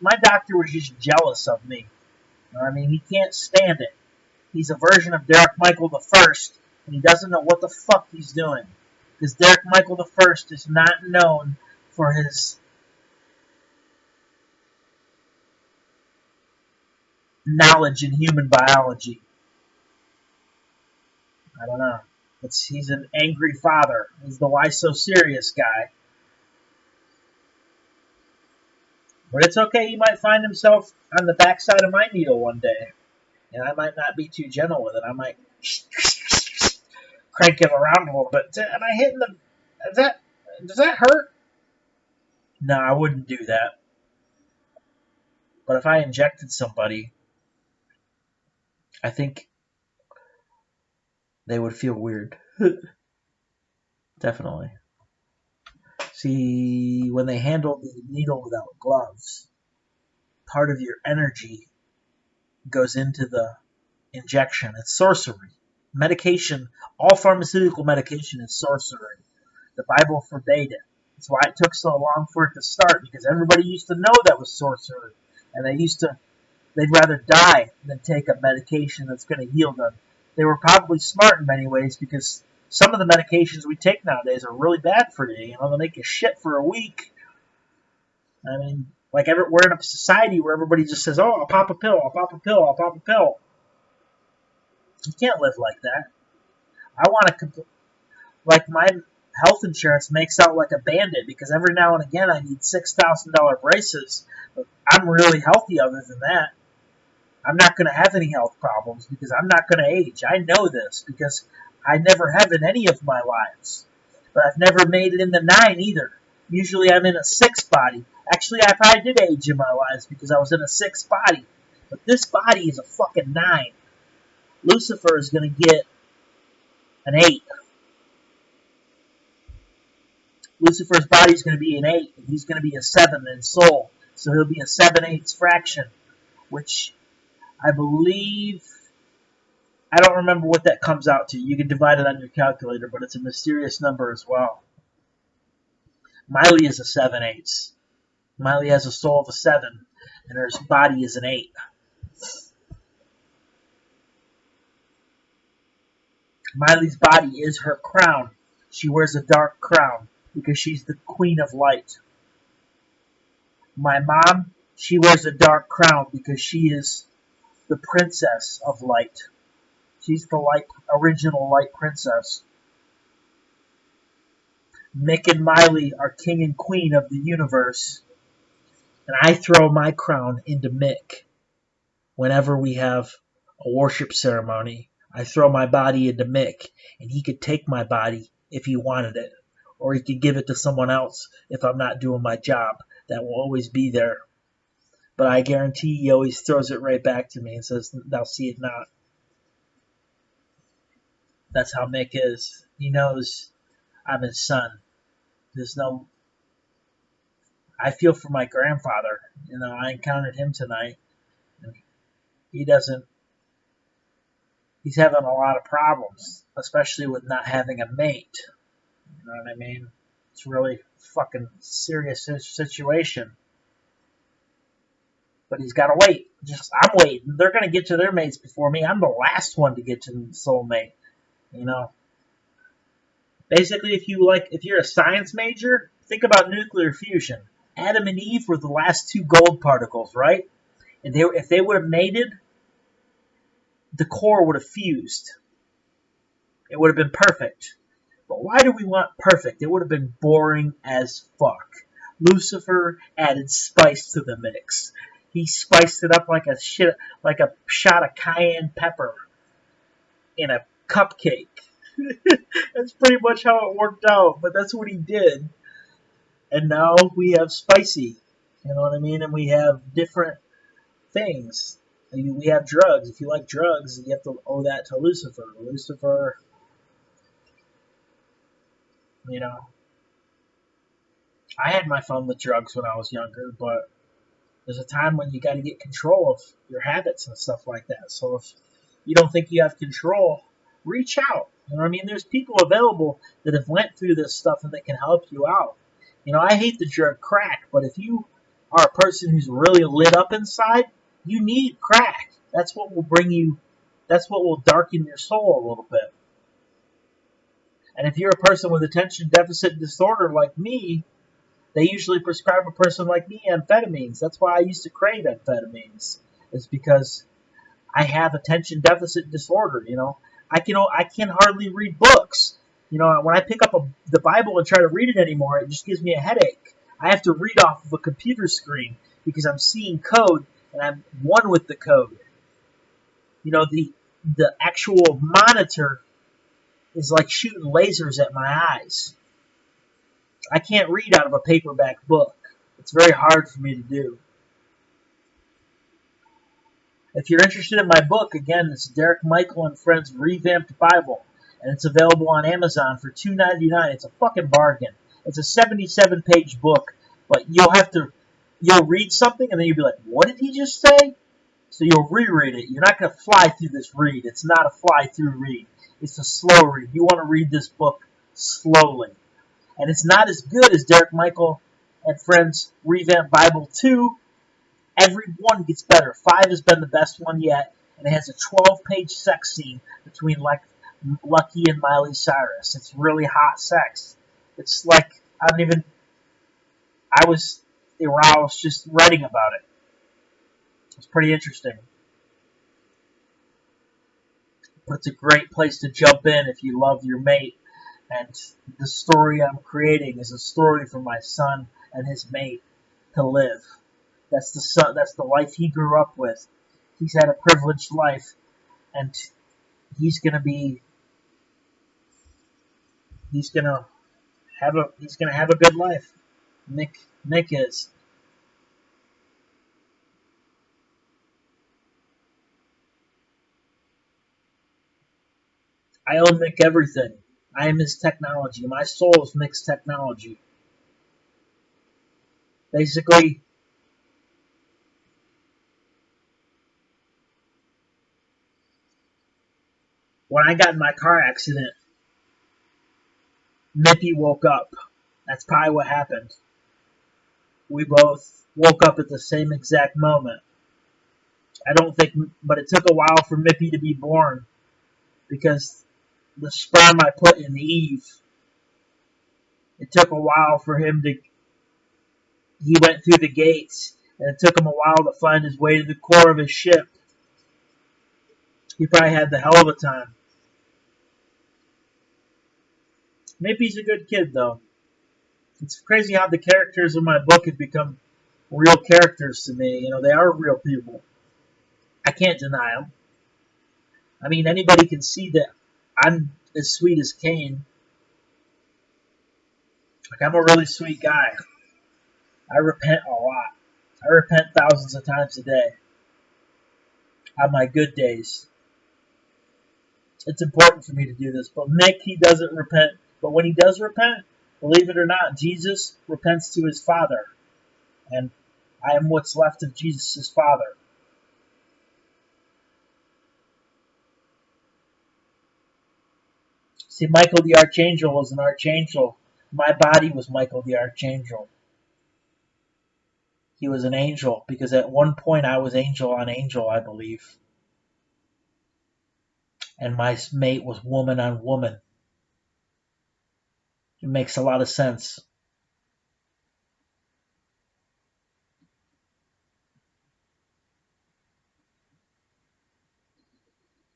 My doctor was just jealous of me. You know what I mean? He can't stand it. He's a version of Derek Michael the First, and he doesn't know what the fuck he's doing. Because Derek Michael the First is not known for his knowledge in human biology. I don't know. He's an angry father. He's the why so serious guy. But it's okay. He might find himself on the backside of my needle one day. And I might not be too gentle with it. I might crank it around a little bit. Am I hitting the... Does that hurt? No, I wouldn't do that. But if I injected somebody, I think they would feel weird. Definitely. See, when they handle the needle without gloves, part of your energy goes into the injection. It's sorcery. Medication, all pharmaceutical medication is sorcery. The Bible forbade it. That's why it took so long for it to start, because everybody used to know that was sorcery. And they'd rather die than take a medication that's going to heal them. They were probably smart in many ways, because some of the medications we take nowadays are really bad for you. You know, they'll make you shit for a week. I mean, like we're in a society where everybody just says, oh, I'll pop a pill, I'll pop a pill, I'll pop a pill. You can't live like that. I want to, like my health insurance makes out like a bandit, because every now and again I need $6,000 braces. But I'm really healthy other than that. I'm not going to have any health problems because I'm not going to age. I know this because I never have in any of my lives. But I've never made it in the 9 either. Usually I'm in a 6 body. Actually, I probably did age in my lives because I was in a 6 body. But this body is a fucking 9. Lucifer is going to get an 8. Lucifer's body is going to be an 8, and he's going to be a 7 in soul. So he'll be a 7/8 fraction, which I believe, I don't remember what that comes out to. You can divide it on your calculator, but it's a mysterious number as well. Miley is a 7/8. Miley has a soul of a 7, and her body is an 8. Miley's body is her crown. She wears a dark crown because she's the queen of light. My mom, she wears a dark crown because she is the princess of light. She's the original light princess. Mick and Miley are king and queen of the universe. And I throw my crown into Mick whenever we have a worship ceremony. I throw my body into Mick, and he could take my body if he wanted it. Or he could give it to someone else if I'm not doing my job. That will always be there. But I guarantee he always throws it right back to me and says, thou see it not. That's how Mick is. He knows I'm his son. I feel for my grandfather. You know, I encountered him tonight. And he's having a lot of problems, especially with not having a mate. You know what I mean? It's really fucking serious situation. But he's got to wait. I'm waiting. They're going to get to their mates before me. I'm the last one to get to the soulmate. You know? Basically, if you're a science major, think about nuclear fusion. Adam and Eve were the last 2 gold particles, right? And if they would have mated, the core would have fused. It would have been perfect. But why do we want perfect? It would have been boring as fuck. Lucifer added spice to the mix. He spiced it up like a shot of cayenne pepper in a cupcake. That's pretty much how it worked out, but that's what he did. And now we have spicy, you know what I mean? And we have different things. We have drugs. If you like drugs, you have to owe that to Lucifer. Lucifer, you know, I had my fun with drugs when I was younger, but there's a time when you got to get control of your habits and stuff like that. So if you don't think you have control, reach out. You know what I mean? There's people available that have went through this stuff and that can help you out. You know, I hate the drug crack, but if you are a person who's really lit up inside, you need crack. That's what will bring you, that's what will darken your soul a little bit. And if you're a person with attention deficit disorder like me, they usually prescribe a person like me amphetamines. That's why I used to crave amphetamines. It's because I have attention deficit disorder. You know, I can hardly read books. You know, when I pick up the Bible and try to read it anymore, it just gives me a headache. I have to read off of a computer screen because I'm seeing code and I'm one with the code. You know, the actual monitor is like shooting lasers at my eyes. I can't read out of a paperback book. It's very hard for me to do. If you're interested in my book, again, it's Derek Michael and Friends Revamped Bible, and it's available on Amazon for $2.99. It's a fucking bargain. It's a 77-page book, but you'll read something and then you'll be like, what did he just say? So you'll reread it. You're not going to fly through this read. It's not a fly-through read. It's a slow read. You want to read this book slowly. And it's not as good as Derek Michael and Friends Revamped Bible 2. Every one gets better. 5 has been the best one yet, and it has a 12-page sex scene between Lucky and Miley Cyrus. It's really hot sex. It's like I was aroused just writing about it. It's pretty interesting. But it's a great place to jump in if you love your mate. And the story I'm creating is a story for my son and his mate to live. That's the life he grew up with. He's had a privileged life, and he's gonna have a good life. Nick is. I owe Nick everything. I am his technology. My soul is Nick's technology. Basically, when I got in my car accident, Nippy woke up. That's probably what happened. We both woke up at the same exact moment. But it took a while for Mippy to be born because the sperm I put in Eve, it took a while for him to, he went through the gates, and it took him a while to find his way to the core of his ship. He probably had the hell of a time. Mippy's a good kid, though. It's crazy how the characters in my book have become real characters to me. You know, they are real people. I can't deny them. I mean, anybody can see that I'm as sweet as Cain. Like, I'm a really sweet guy. I repent a lot. I repent thousands of times a day. On my good days. It's important for me to do this. But Nick, he doesn't repent. But when he does repent, believe it or not, Jesus repents to his Father. And I am what's left of Jesus' Father. See, Michael the Archangel was an archangel. My body was Michael the Archangel. He was an angel, because at one point I was angel on angel, I believe. And my mate was woman on woman. It makes a lot of sense.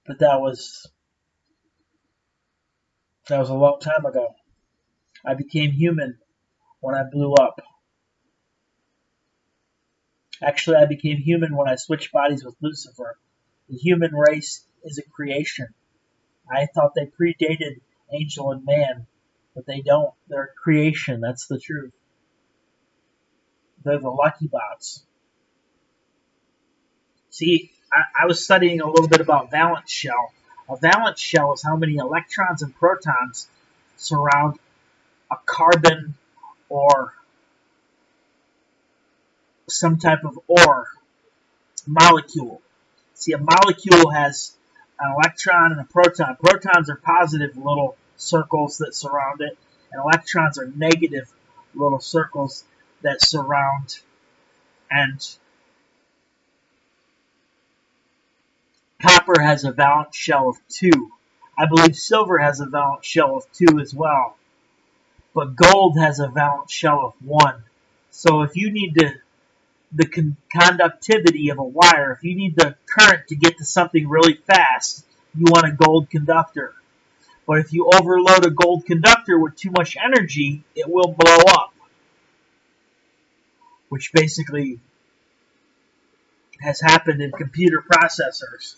But that was a long time ago. I became human when I blew up. Actually, I became human when I switched bodies with Lucifer. The human race is a creation. I thought they predated angel and man, but they don't. They're a creation. That's the truth. They're the lucky bots. See, I was studying a little bit about valence shell. A valence shell is how many electrons and protons surround a carbon or some type of ore molecule. See, a molecule has an electron and a proton. Protons are positive little circles that surround it, and electrons are negative little circles that surround. And copper has a valence shell of 2. I believe silver has a valence shell of 2 as well. But gold has a valence shell of 1. So if you need the conductivity of a wire, if you need the current to get to something really fast, you want a gold conductor. But if you overload a gold conductor with too much energy, it will blow up, which basically has happened in computer processors.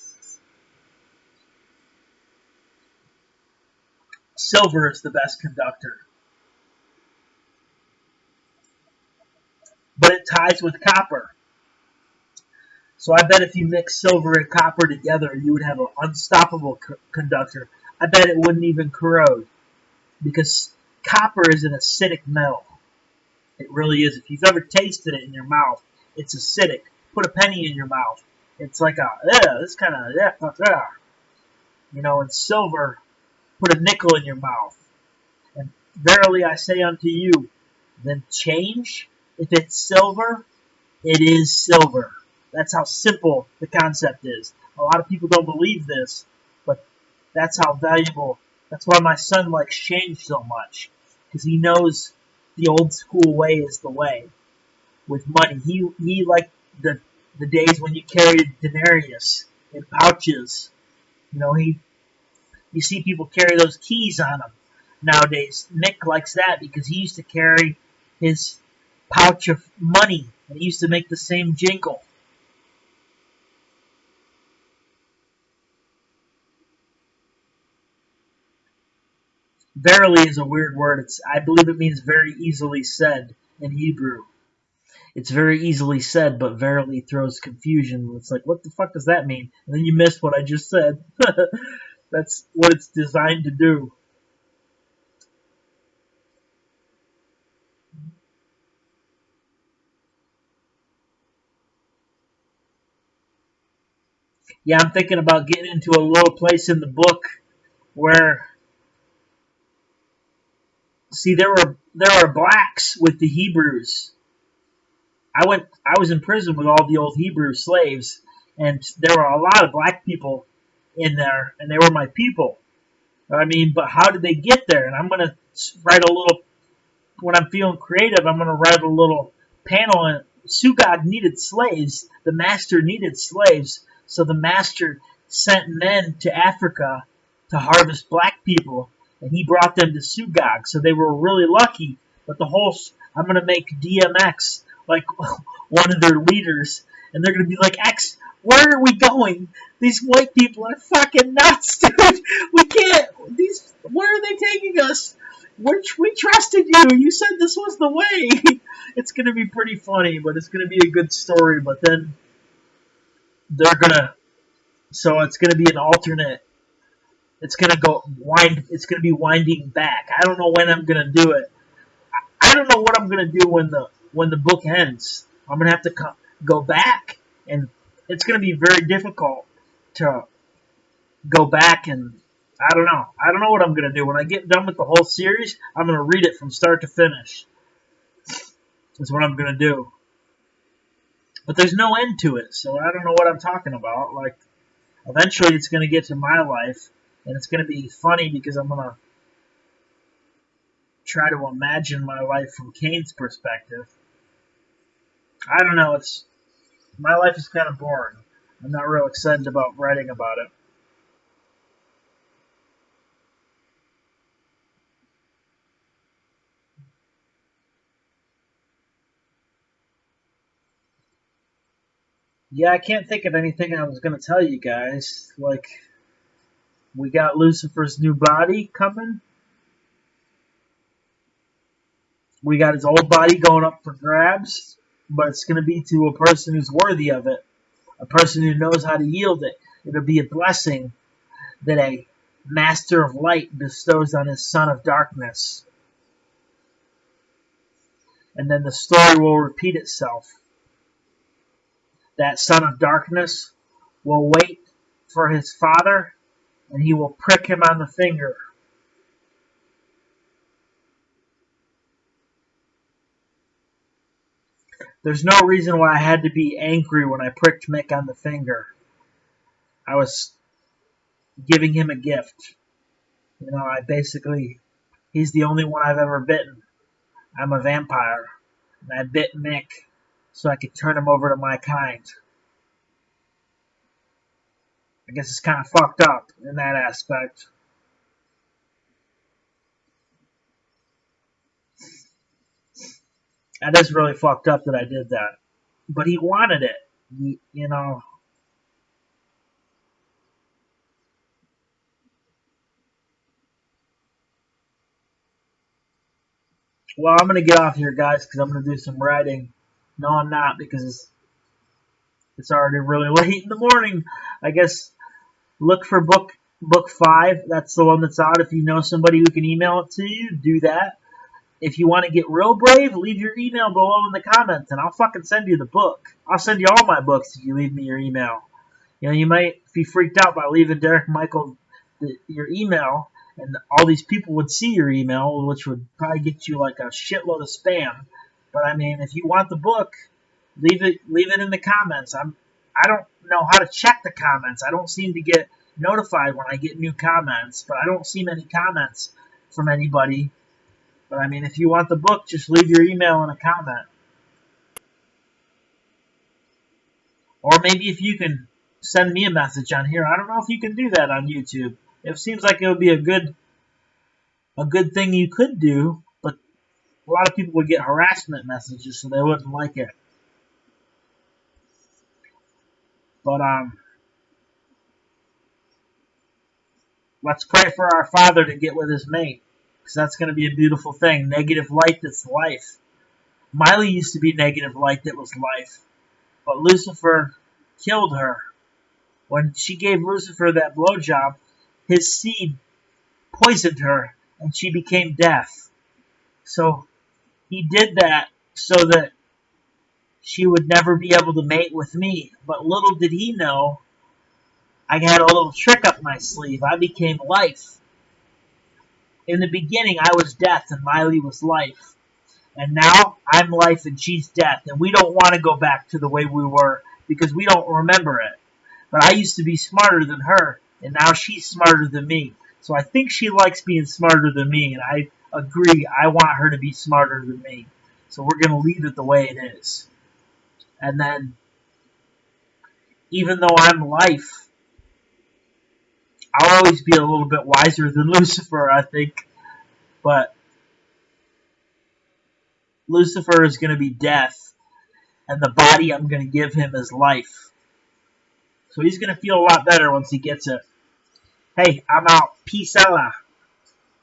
Silver is the best conductor, but it ties with copper. So I bet if you mix silver and copper together, you would have an unstoppable conductor. I bet it wouldn't even corrode, because copper is an acidic metal. It really is. If you've ever tasted it in your mouth, it's acidic. Put a penny in your mouth. It's like it's kind of, and silver, put a nickel in your mouth. And verily I say unto you, then change, if it's silver, it is silver. That's how simple the concept is. A lot of people don't believe this, but that's how valuable. That's why my son likes change so much, because he knows the old school way is the way with money. He liked the days when you carried denarius in pouches. You see people carry those keys on them nowadays. Nick likes that because he used to carry his pouch of money, and he used to make the same jingle. Verily is a weird word. I believe it means very easily said in Hebrew. It's very easily said, but verily throws confusion. It's like, what the fuck does that mean? And then you miss what I just said. That's what it's designed to do. Yeah, I'm thinking about getting into a little place in the book where, see, there are blacks with the Hebrews. I was in prison with all the old Hebrew slaves, and there were a lot of black people in there, and they were my people. I mean, but how did they get there? And I'm going to write a little, when I'm feeling creative, I'm going to write a little panel. And Sugag needed slaves. The master needed slaves. So the master sent men to Africa to harvest black people, and he brought them to Sugag. So they were really lucky. But I'm going to make DMX like one of their leaders, and they're going to be like, X, where are we going? These white people are fucking nuts, dude. We can't. Where are they taking us? We trusted you. You said this was the way. It's going to be pretty funny, but it's going to be a good story. But then so it's going to be an alternate. It's going to It's going to be winding back. I don't know when I'm going to do it. I don't know what I'm going to do when the book ends. I'm going to have to go back, and it's going to be very difficult to go back, and I don't know. I don't know what I'm going to do. When I get done with the whole series, I'm going to read it from start to finish. That's what I'm going to do. But there's no end to it, so I don't know what I'm talking about. Like, eventually it's going to get to my life, and it's going to be funny because I'm going to try to imagine my life from Kane's perspective. I don't know. My life is kind of boring. I'm not real excited about writing about it. Yeah, I can't think of anything I was going to tell you guys. Like, we got Lucifer's new body coming. We got his old body going up for grabs, but it's going to be to a person who's worthy of it. a person who knows how to yield it. It'll be a blessing that a master of light bestows on his son of darkness. And then the story will repeat itself. That son of darkness will wait for his father, and he will prick him on the finger. There's no reason why I had to be angry when I pricked Mick on the finger. I was giving him a gift. You know, he's the only one I've ever bitten. I'm a vampire. And I bit Mick so I could turn him over to my kind. I guess it's kind of fucked up in that aspect. That is really fucked up that I did that. But he wanted it. You know. Well, I'm going to get off here, guys, because I'm going to do some writing. No, I'm not, because it's already really late in the morning. I guess look for book 5. That's the one that's out. If you know somebody who can email it to you, do that. If you want to get real brave, leave your email below in the comments, and I'll fucking send you the book. I'll send you all my books if you leave me your email. You know, you might be freaked out by leaving Derek Michael your email, and all these people would see your email, which would probably get you like a shitload of spam. But I mean, if you want the book, leave it in the comments. I don't know how to check the comments. I don't seem to get notified when I get new comments, but I don't see many comments from anybody. But I mean, if you want the book, just leave your email in a comment. Or maybe if you can send me a message on here. I don't know if you can do that on YouTube. It seems like it would be a good thing you could do, but a lot of people would get harassment messages, so they wouldn't like it. But let's pray for our father to get with his mate, because that's going to be a beautiful thing. Negative light that's life. Miley used to be negative light that was life, but Lucifer killed her. When she gave Lucifer that blowjob, his seed poisoned her, and she became death. So he did that so that she would never be able to mate with me. But little did he know, I had a little trick up my sleeve. I became life. In the beginning, I was death, and Miley was life. And now, I'm life, and she's death. And we don't want to go back to the way we were, because we don't remember it. But I used to be smarter than her, and now she's smarter than me. So I think she likes being smarter than me, and I agree, I want her to be smarter than me. So we're going to leave it the way it is. And then, even though I'm life, I'll always be a little bit wiser than Lucifer, I think. But Lucifer is going to be death, and the body I'm going to give him is life. So he's going to feel a lot better once he gets it. Hey, I'm out. Peace out.